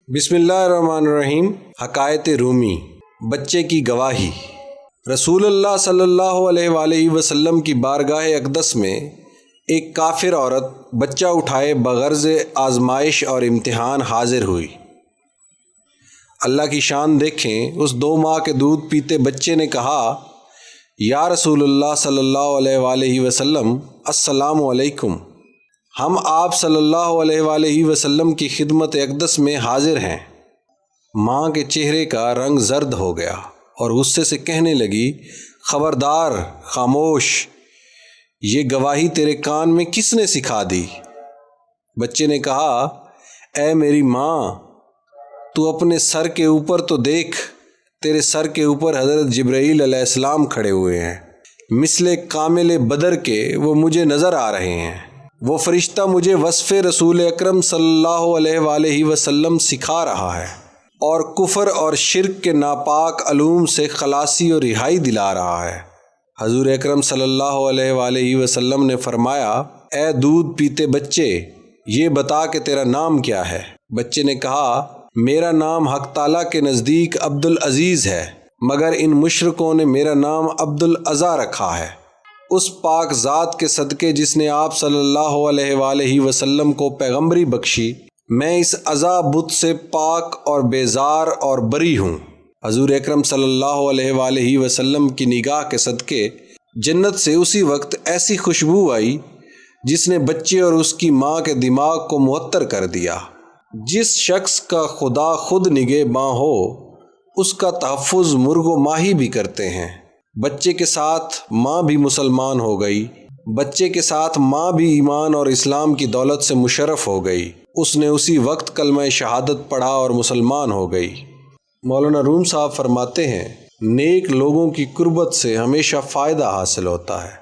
बिस्मिल्लाहिर्रहमानिर्रहीम। हकायत रूमी, बच्चे की गवाही। रसूल अल्लाह सल्लल्लाहु अलैहि वसल्लम की बारगाह अक़दस में एक काफिर औरत बच्चा उठाए बग़र्ज़ आजमाइश और इम्तिहान हाजिर हुई। अल्लाह की शान देखें, उस 2 माह के दूध पीते बच्चे ने कहा, या रसूलल्लाह सल्लल्लाहु अलैहि वसल्लम, अस्सलामु अलैकुम। हम आप सल्लल्लाहु अलैहि वसल्लम की खिदमत अक़दस में हाजिर हैं। माँ के चेहरे का रंग जर्द हो गया और गुस्से से कहने लगी, खबरदार, खामोश, ये गवाही तेरे कान में किसने सिखा दी? बच्चे ने कहा, ऐ मेरी माँ, तू अपने सर के ऊपर तो देख, तेरे सर के ऊपर हज़रत जिब्राईल अलैहिस्सलाम खड़े हुए हैं। मिसले कामिल बदर के वो मुझे नज़र आ रहे हैं। वो फरिश्ता मुझे वस्फ़ रसूल अकरम सल्लल्लाहु अलैहि वसल्लम सिखा रहा है और कुफ़र और शिर्क के नापाक अलूम से खलासी और रिहाई दिला रहा है। हजूर अकरम सल्लल्लाहु अलैहि वसल्लम ने फरमाया, ए दूध पीते बच्चे, ये बता कि तेरा नाम क्या है? बच्चे ने कहा, मेरा नाम हक़ ताला के नज़दीक अब्दुल अज़ीज़ है, मगर इन मुशरिकों ने मेरा नाम अब्दुल अज़ा रखा है। उस पाक ज़ात के सदक़े जिसने आप सल्लल्लाहु अलैहि वसल्लम को पैगम्बरी बख्शी, मैं इस अज़ा बुत से पाक और बेजार और बरी हूँ। हजूर अकरम सल्लल्लाहु अलैहि वसल्लम की निगाह के सदक़े जन्नत से उसी वक्त ऐसी खुशबू आई जिसने बच्चे और उसकी माँ के दिमाग को मुअत्तर कर दिया। जिस शख्स का खुदा खुद निगहबां हो, उसका तहफ़्फ़ुज़ मुर्ग़ माही भी करते हैं। बच्चे के साथ माँ भी मुसलमान हो गई। बच्चे के साथ माँ भी ईमान और इस्लाम की दौलत से मुशर्रफ हो गई। उसने उसी वक्त कलमा शहादत पढ़ा और मुसलमान हो गई। मौलाना रूम साहब फरमाते हैं, नेक लोगों की कुर्बत से हमेशा फ़ायदा हासिल होता है।